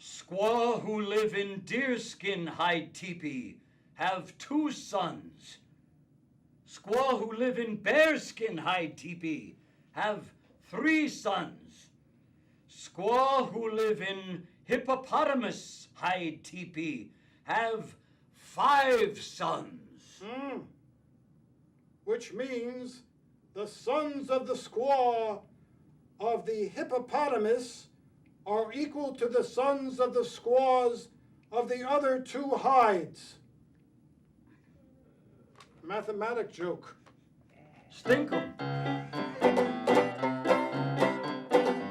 Squaw who live in deerskin hide teepee have 2 sons. Squaw who live in bearskin hide teepee have 3 sons. Squaw who live in hippopotamus hide teepee have 5 sons. Which means the sons of the squaw of the hippopotamus are equal to the sons of the squaws of the other 2 hides. Mathematic joke. Stink 'em.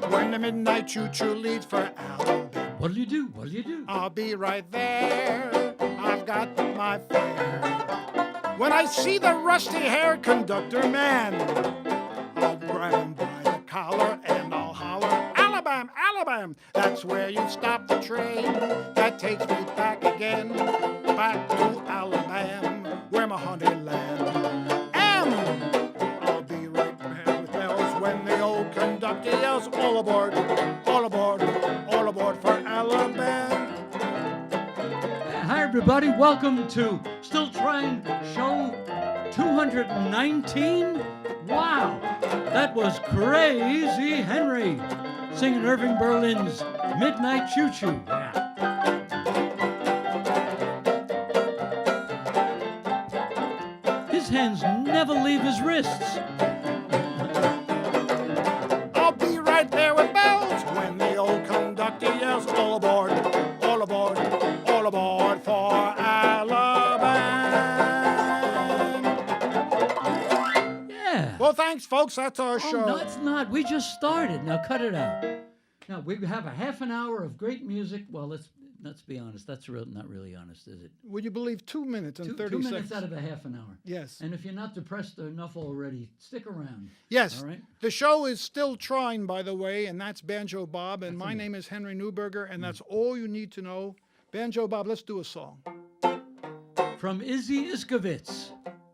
When the midnight choo-choo leaves for Alabama, What'll you do? What'll you do? I'll be right there. I've got my fare. When I see the rusty-haired conductor man, I'll grab him by the collar and I'll holler, Alabama, Alabama. That's where you stop the train that takes me back again, back to Alabama, where my honey land am. I'll be right there with bells when the old conductor yells, all aboard, all aboard, all aboard for Alabama. Hi, everybody. Welcome to Still Trying Show 219. Wow, that was Crazy Henry singing Irving Berlin's Midnight Choo Choo. His hands never leave his wrists. I'll be right there with bells when the old conductor yells, all aboard, all aboard, all aboard for Alabama. Yeah. Well, thanks, folks. That's our show. No, it's not. We just started. Now cut it out. Now we have a half an hour of great music. Well, let's be honest. That's not really honest, is it? Would you believe 2 minutes and 30 2 seconds? minutes out of a half an hour. Yes. And if you're not depressed enough already, stick around. Yes. All right. The show is Still Trying, by the way, and that's Banjo Bob, and my name is Henry Newberger, and that's all you need to know. Banjo Bob, let's do a song. From Izzy Iskovitz,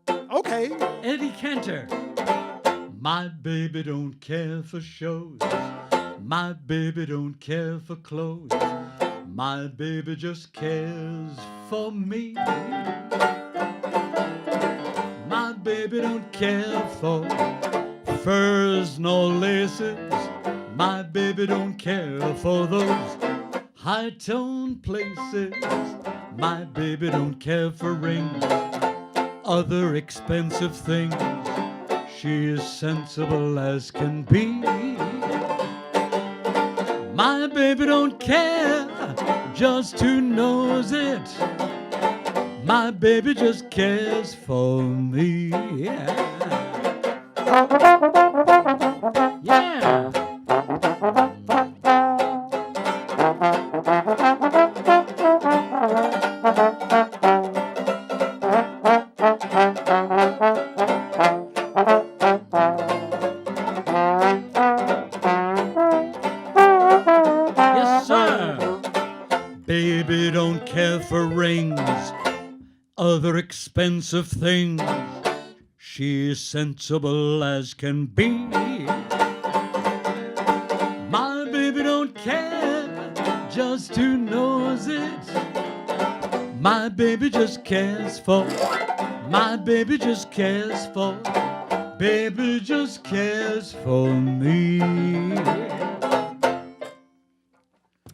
Okay. Eddie Cantor. My baby don't care for shows. My baby don't care for clothes. My baby just cares for me. My baby don't care for furs nor laces. My baby don't care for those high-toned places. My baby don't care for rings, other expensive things. She is sensible as can be. My baby don't care just who knows it. My baby just cares for me. Yeah. Yeah. Yes, sir. Baby don't care for rings, other expensive things. She's sensible as can be. My baby don't care just who knows it. My baby just cares for. My baby just cares for. Baby just cares for me.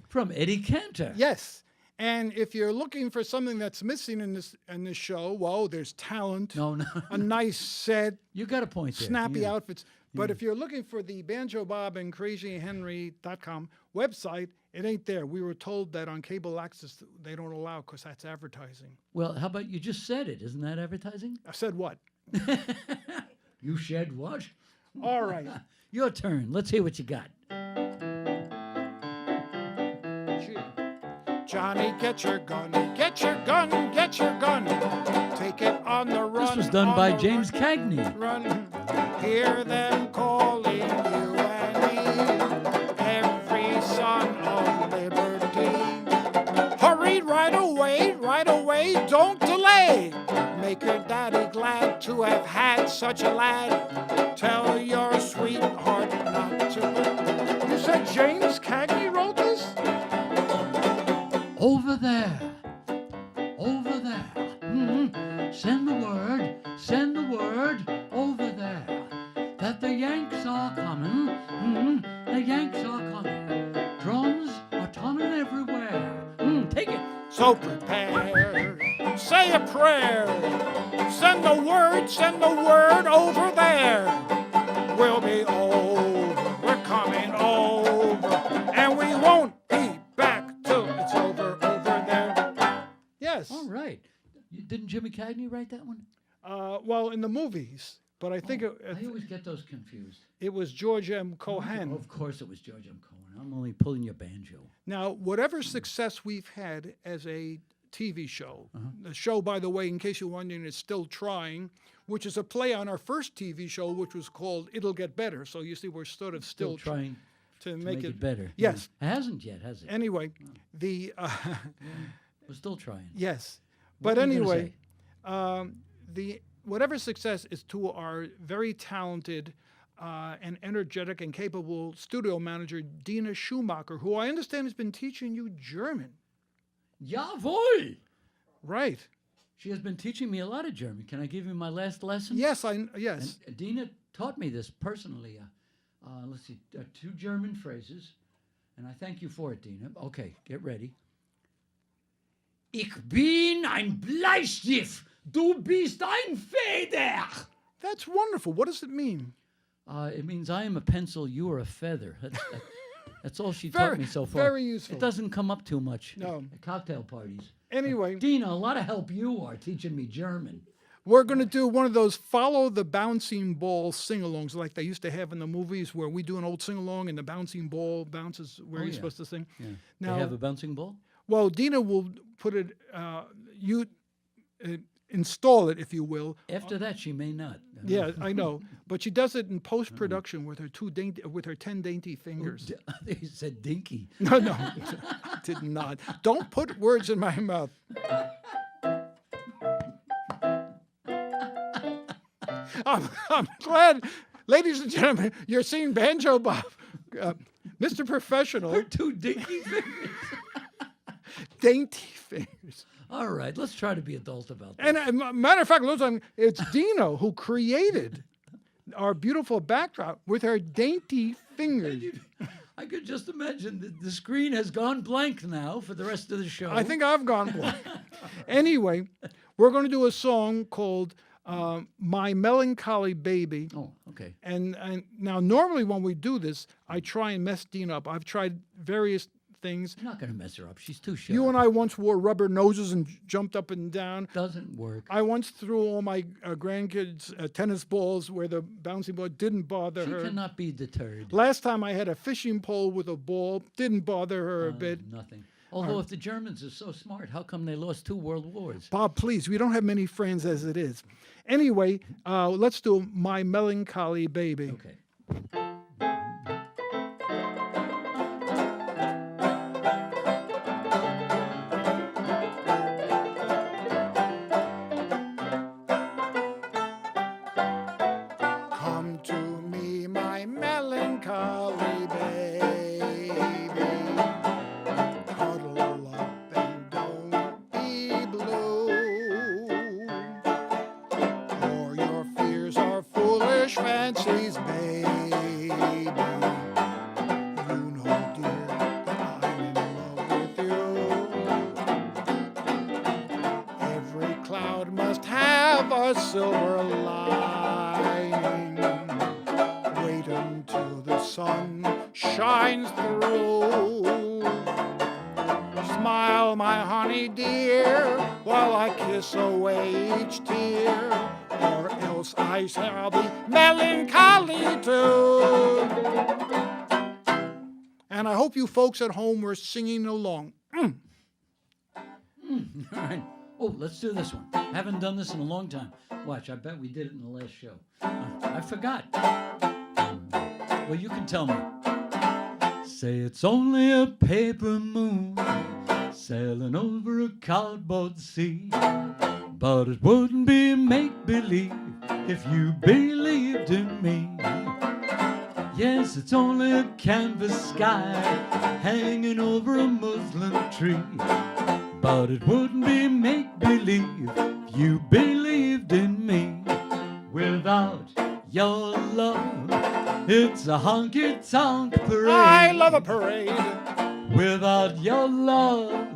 From Eddie Cantor. Yes. And if you're looking for something that's missing in this show, well, there's talent, No. a nice set, You got a point there. snappy Yeah. outfits. But if you're looking for the Banjo Bob and CrazyHenry.com website, it ain't there. We were told that on cable access they don't allow because that's advertising. Well, how about you just said it? Isn't that advertising? I said what? You said what? All right. Your turn. Let's hear what you got. Johnny, get your gun, get your gun, get your gun. Take it on the run. This was done by on the James Cagney. Run. Hear them calling you and me, every son of liberty. Hurry right away, don't delay. Make your daddy glad to have had such a lad. Tell your sweetheart not to. You said James Cagney wrote this? over there, over there. Send the word over there, that the Yanks are coming. The Yanks are coming. Drums are tumbling everywhere. Take it. So prepare, say a prayer, send the word over there. We'll be over, we're coming over, and we won't be back till it's over there. Yes. All right. Didn't Jimmy Cagney write that one? Well, in the movies, but I think I always get those confused. it was George M. Cohan. Of course it was George M. Cohen. I'm only pulling your banjo. Now, whatever success we've had as a TV show, the show, by the way, in case you're wondering, is still trying, which is a play on our first TV show, which was called It'll Get Better. So you see, we're sort of still trying to make it better. Yes. It hasn't yet, has it? Anyway, the We're still trying. yes, What but were you gonna anyway, the whatever success is to our very talented and energetic and capable studio manager Dina Schumacher, who I understand has been teaching you German. Jawohl! Right. She has been teaching me a lot of German. Can I give you my last lesson? Yes, yes. And Dina taught me this personally. Let's see, 2 German phrases, and I thank you for it, Dina. Okay, get ready. Ich bin ein Bleistift, du bist ein Feder. That's wonderful. What does it mean? It means I am a pencil, you are a feather. That's all she taught me so far. Very useful. It doesn't come up too much No. at cocktail parties. Anyway, Dina, a lot of help you are teaching me German. we're going to do one of those follow the bouncing ball sing-alongs like they used to have in the movies, where we do an old sing-along and the bouncing ball bounces where you're supposed to sing. Yeah. Now, They have a bouncing ball? well, Dina will put it, install it, if you will. After that, she may not. Yeah, I know, but she does it in post-production with her 10 dainty fingers. They said dinky. No, did not. Don't put words in my mouth. I'm glad, ladies and gentlemen, you're seeing Banjo Bob, Mr. Professional. Her 2 dinky fingers. Dainty fingers. All right, let's try to be adult about that. And matter of fact, it's Dino who created our beautiful backdrop with her dainty fingers. I could just imagine the screen has gone blank now for the rest of the show. I think I've gone blank. Anyway, we're going to do a song called My Melancholy Baby. Oh, okay. And now, normally when we do this, I try and mess Dina up. I've tried various things. You're not going to mess her up. She's too sharp. You and I once wore rubber noses and jumped up and down. Doesn't work. I once threw all my grandkids tennis balls where the bouncing ball didn't bother She her. cannot be deterred. Last time I had a fishing pole with a ball, didn't bother her a bit. Nothing. Although if the Germans are so smart, how come they lost 2 world wars? Bob, please, we don't have many friends as it is. Anyway, let's do My Melancholy Baby. Okay. Come to me, my melancholy baby. Cuddle up and don't be blue. For your fears are foolish fancies, baby. You know, dear, that I'm in love with you. Every cloud must have a silver lining. Wait until the sun shines through. Smile, my honey dear, while I kiss away each tear, or else I shall be melancholy too. And I hope you folks at home were singing along. All right. Oh, let's do this one. Haven't done this in a long time. Watch, I bet we did it in the last show. I forgot. Well, you can tell me. Say it's only a paper moon sailing over a cardboard sea, but it wouldn't be make-believe if you believed in me. Yes, it's only a canvas sky hanging over a muslin tree, but it wouldn't be make-believe if you believed in me. Without your love, it's a honky-tonk parade. I love a parade. Without your love,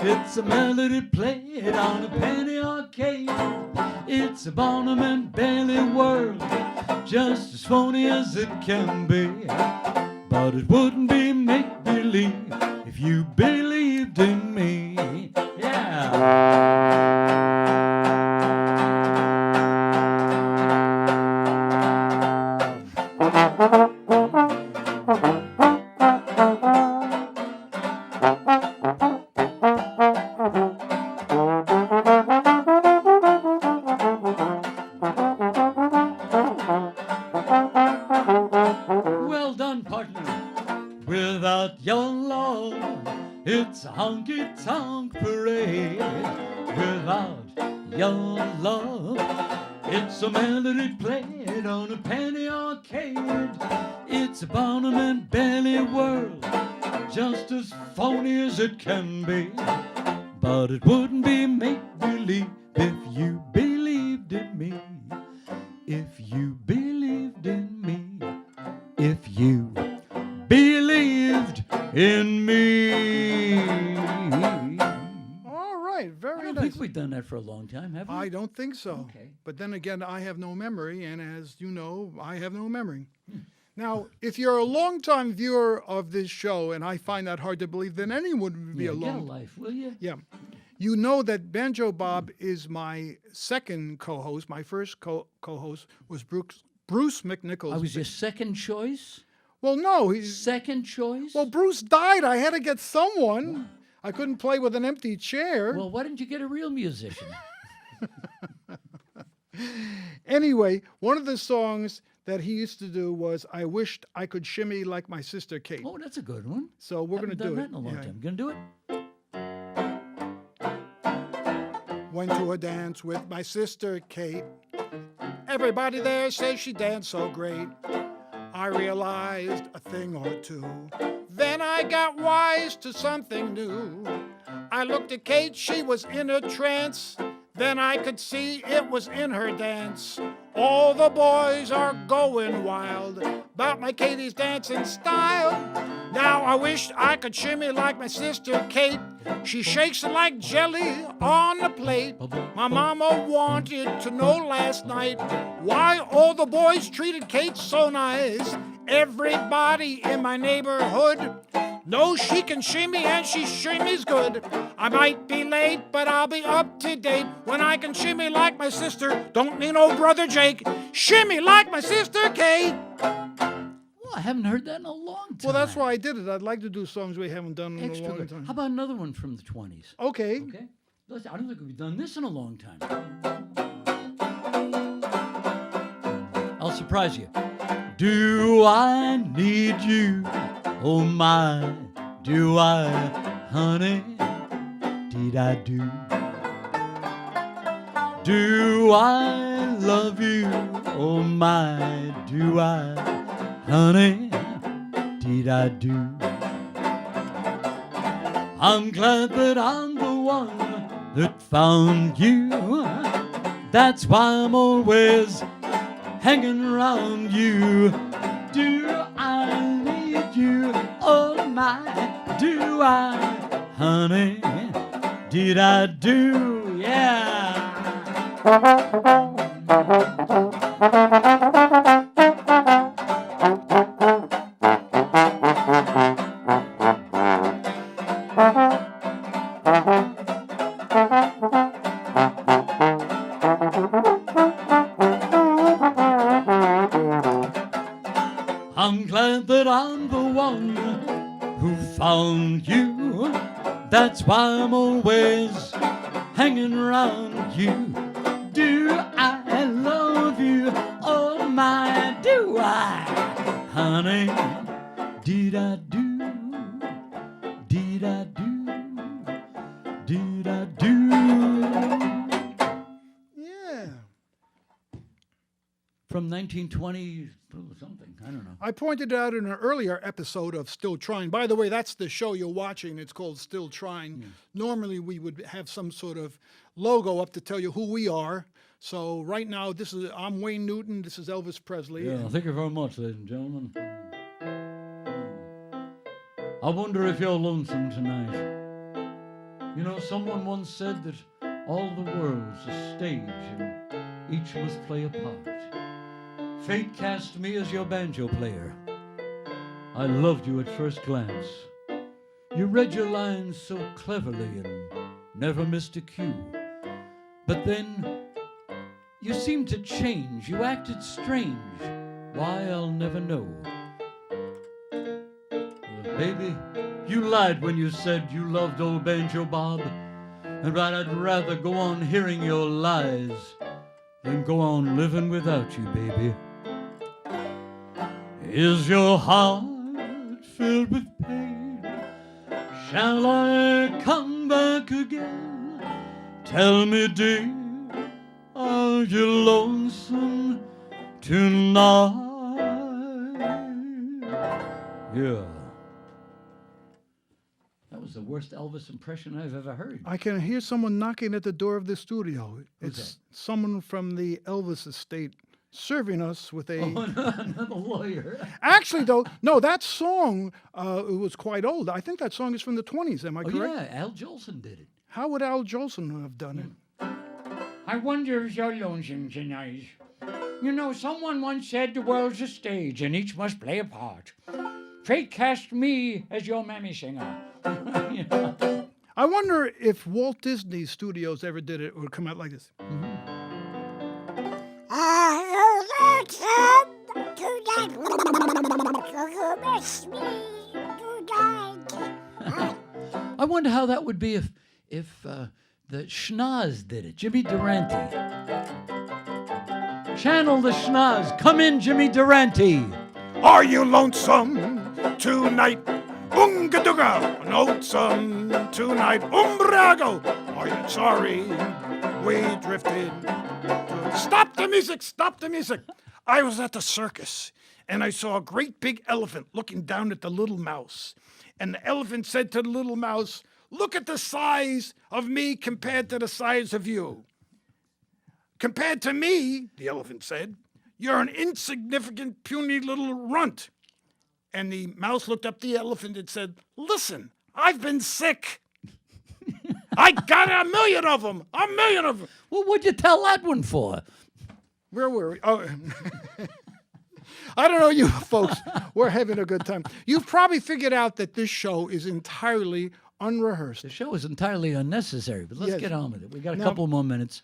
it's a melody played on a penny arcade. It's a Barnum and Bailey world, just as phony as it can be. But it wouldn't be make-believe if you believed in me. Yeah. Well done, partner. Without your love, it's a honky-tonk parade. Without your love, it's a melody played on a penny arcade. It's a Barnum and Bailey world, just as phony as it can be. But it wouldn't be make-believe if you believed in me. If you believed in me. If you believed in me. All right, I very don't nice. think we've done that for a long time, have we? I don't think so. Okay. But then again, I have no memory, and as you know, I have no memory. Now, if you're a longtime viewer of this show, and I find that hard to believe, then anyone would be Yeah, a get a long. life, will you? Yeah. You know that Banjo Bob is my second co-host. My first co-host was Bruce McNichols. I was your second choice? Well, no, he's. Second choice? Well, Bruce died. I had to get someone. I couldn't play with an empty chair. Well, why didn't you get a real musician? Anyway, one of the songs that he used to do was "I Wished I Could Shimmy Like My Sister Kate." Oh, that's a good one. So we're going to do Haven't it. done that in a long Yeah. time. Gonna do it? Went to a dance with my sister Kate. Everybody there says she danced so great. I realized a thing or two. Then I got wise to something new. I looked at Kate, she was in a trance. Then I could see it was in her dance. All the boys are going wild about my Katie's dancing style. Now I wish I could shimmy like my sister Kate. She shakes it like jelly on the plate. My mama wanted to know last night why all the boys treated Kate so nice. Everybody in my neighborhood knows she can shimmy and she shimmies good. I might be late, but I'll be up to date when I can shimmy like my sister. Don't need no brother Jake. Shimmy like my sister Kate. Well, I haven't heard that in a long time. Well, that's why I did it. I'd like to do songs we haven't done in Extra a long good. time. How about another one from the 20s? Okay. Okay? Listen, I don't think we've done this in a long time. I'll surprise you. Do I need you? Oh my, do I, honey? Did I do? Do I love you? Oh my, do I, honey? Did I do? I'm glad that I'm the one that found you. That's why I'm always hanging around you. Do I need you? Oh my, do I, honey? Did I do? Yeah. I'm glad that I'm the one who found you. That's why I'm always hanging around you. Do I love you? Oh my, do I, honey? Did I do? Did I do? Did I do? Yeah. From 1920 something. I don't know. I pointed out in an earlier episode of Still Trying. By the way, that's the show you're watching. It's called Still Trying. Normally, we would have some sort of logo up to tell you who we are. So right now, I'm Wayne Newton. This is Elvis Presley. Yeah, thank you very much, ladies and gentlemen. I wonder if you're lonesome tonight. You know, someone once said that all the world's a stage and each must play a part. Fate cast me as your banjo player. I loved you at first glance. You read your lines so cleverly and never missed a cue. But then you seemed to change. You acted strange. Why, I'll never know. Well, baby, you lied when you said you loved old Banjo Bob. And I'd rather go on hearing your lies than go on living without you, baby. Is your heart filled with pain? Shall I come back again? Tell me, dear, are you lonesome tonight? Yeah. That was the worst Elvis impression I've ever heard. I can hear someone knocking at the door of the studio. Who's It's someone from the Elvis estate serving us with a... Oh, another lawyer. Actually, though, no, that song it was quite old. I think that song is from the 20s. Am I Oh, correct? yeah, Al Jolson did it. How would Al Jolson have done it? I wonder if you're lonesome tonight. You know, someone once said the world's a stage and each must play a part. Fate cast me as your mammy singer. You know? I wonder if Walt Disney Studios ever did it, it would come out like this. I wonder how that would be if the schnoz did it. Jimmy Durante. Channel the schnoz. Come in, Jimmy Durante. Are you lonesome tonight? Unga-dunga, lonesome tonight. Umbrago, are you sorry we drifted? Stop the music, stop the music. I was at the circus and I saw a great big elephant looking down at the little mouse. And the elephant said to the little mouse, look at the size of me compared to the size of you. Compared to me, the elephant said, you're an insignificant, puny little runt. And the mouse looked up the elephant and said, listen, I've been sick. I got a million of them. Well, what'd you tell that one for? Where were we? Oh, I don't know, you folks. We're having a good time. You've probably figured out that this show is entirely unrehearsed. The show is entirely unnecessary, but let's Yes. get on with it. We got a Now- couple more minutes.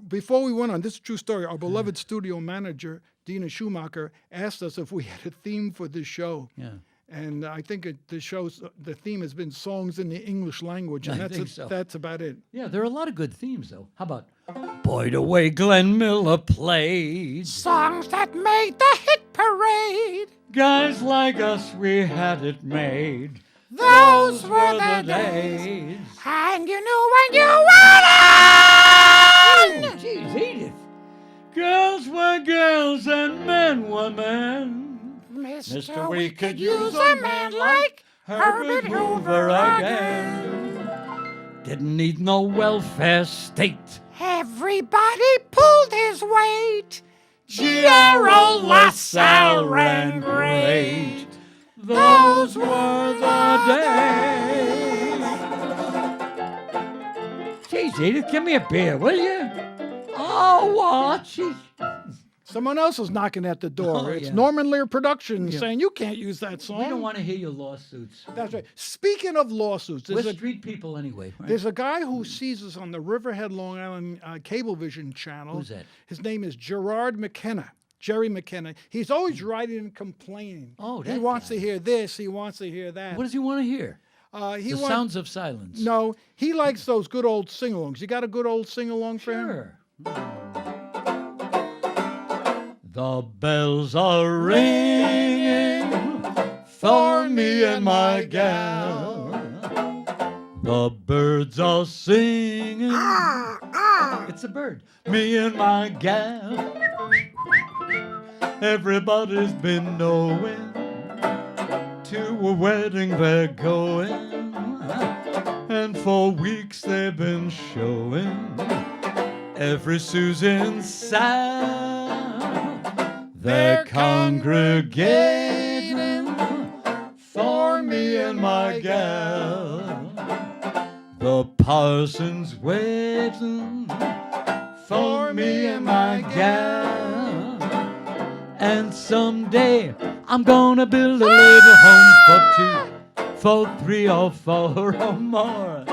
Before we went on, this is a true story. Our beloved studio manager, Dina Schumacher, asked us if we had a theme for this show. Yeah. And I think the theme has been songs in the English language, and I think so. that's about it. Yeah, there are a lot of good themes, though. How about Boy, the way Glenn Miller played. Songs that made the hit parade. Guys like us, we had it made. Those were the days. And you knew when you were on. Jeez, Edith. Girls were girls and men were men. Mister, we could use a man like Herbert Hoover again. Didn't need no welfare state. Everybody pulled his weight. G.R.O. LaSalle ran great. Those were the days. Jeez, Edith, give me a beer, will you? Oh, what? Jeez. Someone else is knocking at the door. Oh, It's yeah. Norman Lear Productions saying you can't use that song. We don't want to hear your lawsuits. That's right. Speaking of lawsuits, We're there's street people anyway, right? a guy who sees us on the Riverhead, Long Island Cablevision channel. Who's that? His name is Gerard McKenna. Jerry McKenna. He's always writing and complaining. Oh, he that wants guy. to hear this. He wants to hear that. What does he want to hear? He The wants- sounds of silence. No, he likes those good old sing-alongs. You got a good old sing-along for him? Sure. The bells are ringing for me and my gal. The birds are singing. It's a bird. Me and my gal. Everybody's been knowing to a wedding they're going, and for weeks they've been showing every Susan sound. They're congregating for me and my gal. The parson's waiting for me and my gal. And someday I'm gonna build a little home for 2, for 3 or 4 or more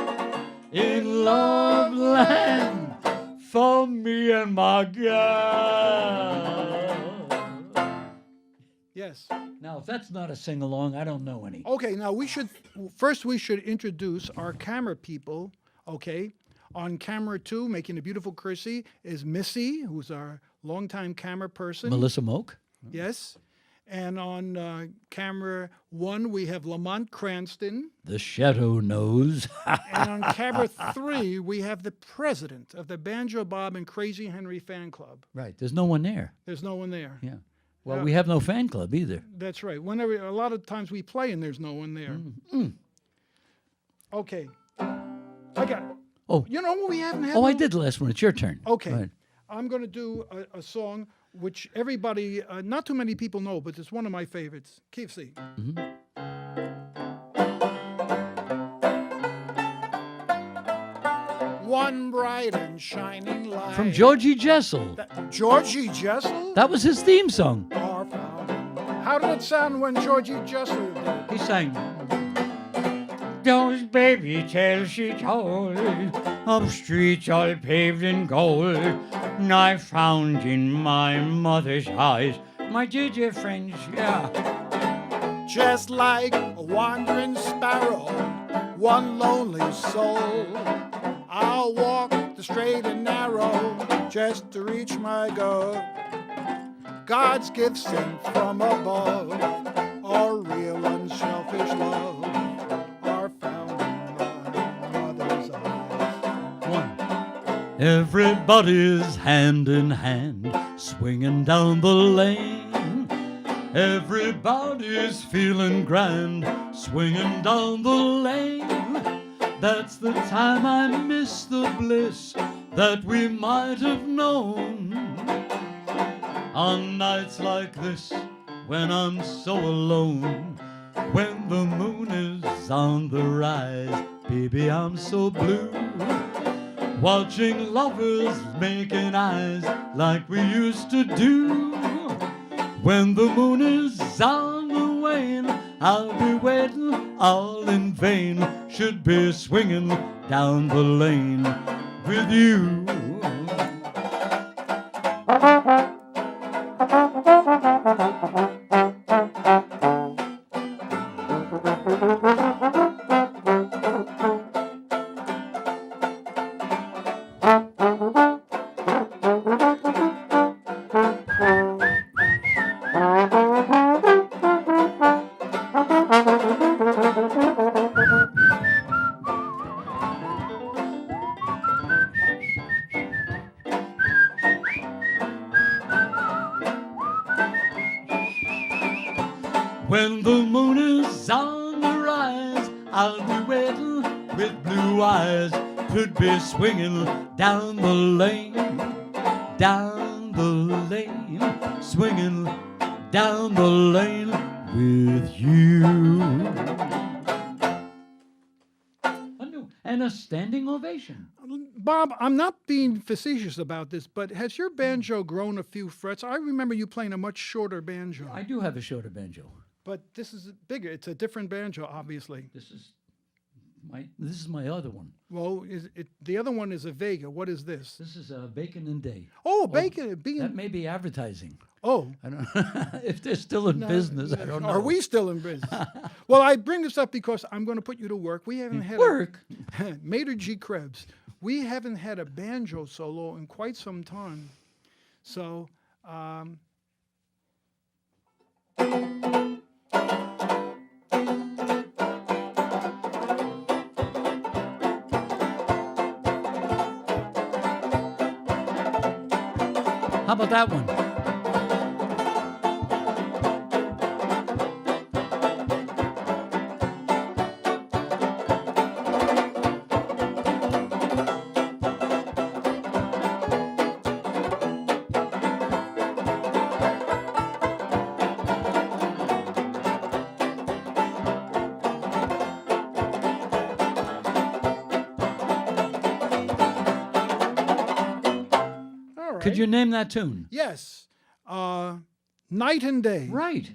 in love land for me and my gal. Yes. Now, if that's not a sing-along, I don't know any. Okay, now we should introduce our camera people, okay? On camera 2, making a beautiful curtsy, is Missy, who's our longtime camera person. Melissa Moak? Yes. And on camera 1, we have Lamont Cranston. The Shadow Knows. And on camera 3, we have the president of the Banjo Bob and Crazy Henry fan club. Right, there's no one there. There's no one there. Yeah. Well, we have no fan club either. That's right. Whenever a lot of times we play and there's no one there. Okay. I got it. Oh. You know what we haven't had? Oh, I did the last one. It's your turn. Okay. Go ahead. I'm going to do a song which everybody, not too many people know, but it's one of my favorites. Keep see. One bright and shining light. From Georgie Jessel. Georgie Jessel? That was his theme song. Our fountain. How did it sound when Georgie Jessel did it? He sang, those baby tales she told of streets all paved in gold, and I found in my mother's eyes, my dear friends, yeah. Just like a wandering sparrow, one lonely soul, I'll walk the straight and narrow just to reach my goal. God's gift sent from above, our real unselfish love, are found in my mother's eyes. One. Everybody's hand in hand, swinging down the lane. Everybody's feeling grand, swinging down the lane. That's the time I miss the bliss that we might have known. On nights like this, when I'm so alone, when the moon is on the rise, baby, I'm so blue. Watching lovers making eyes like we used to do. When the moon is on the wane, I'll be waiting all in vain. Should be swinging down the lane with you. When the moon is on the rise, I'll be waiting with blue eyes. Could be swinging down the lane, down the lane, swinging down the lane with you. And a standing ovation. Bob, I'm not being facetious about this, but has your banjo grown a few frets? I remember you playing a much shorter banjo. I do have a shorter banjo. But this is bigger. It's a different banjo, obviously. This is my other one. Well, the other one is a Vega. What is this? This is a Bacon and Day. Oh, Bacon. That may be advertising. Oh. I don't if they're still in business, I don't know. Are we still in business? Well, I bring this up because I'm going to put you to work. We haven't had work. Mater G. Krebs. We haven't had a banjo solo in quite some time. So, how about that one? right. Could you name that tune? Yes. Night and Day. Right.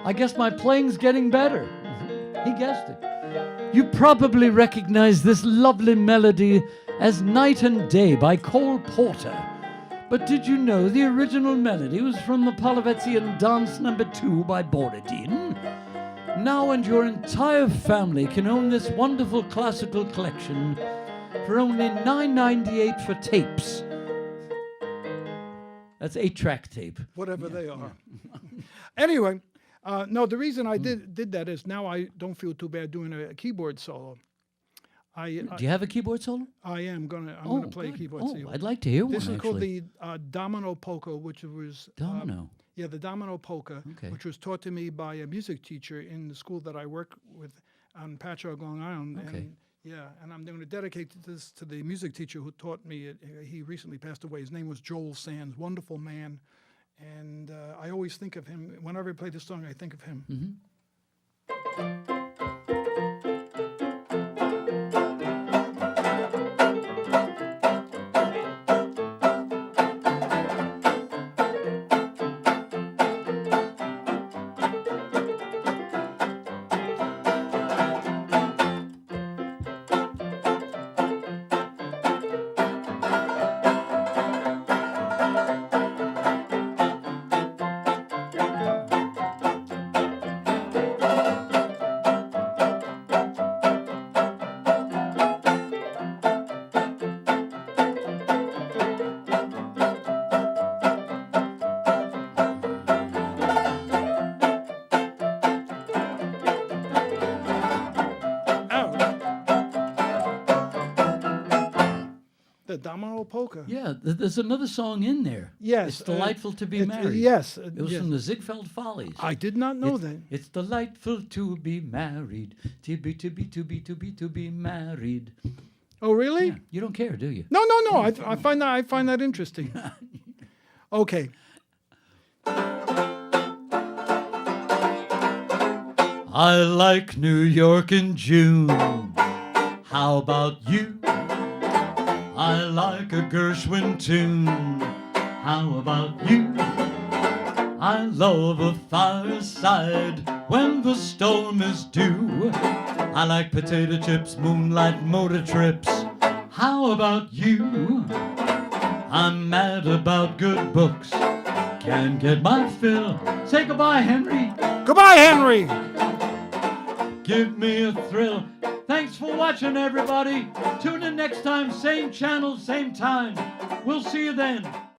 I guess my playing's getting better. He guessed it. You probably recognize this lovely melody as Night and Day by Cole Porter. But did you know the original melody was from the Palavetzian Dance No. 2 by Borodin? Now and your entire family can own this wonderful classical collection for only $9.98 for tapes. That's 8-track tape. Whatever they are. Anyway, no, the reason I did that is now I don't feel too bad doing a keyboard solo. Do you have a keyboard solo? I'm gonna play a good. keyboard solo. I'd like to hear one, This is called actually. the Domino Polka, which was Domino. the Domino Polka, Okay. which was taught to me by a music teacher in the school that I work with on Patchogue, Long Island. Okay. And I'm going to dedicate this to the music teacher who taught me it. He recently passed away. His name was Joel Sands, wonderful man. And I always think of him. Whenever I play this song, I think of him. The Domino Polka. Yeah, there's another song in there. Yes, It's delightful to be it- married. yes, It was yes. from the Ziegfeld Follies. I did not know it's, that. It's delightful to be married. To be married. Oh, really? Yeah, you don't care, do you? No. I find that interesting. Okay. I like New York in June. How about you? I like a Gershwin tune. How about you? I love a fireside when the storm is due. I like potato chips, moonlight motor trips. How about you? I'm mad about good books. Can't get my fill. Say goodbye, Henry. Goodbye, Henry. Give me a thrill. Thanks for watching, everybody. Tune in next time, same channel, same time. We'll see you then.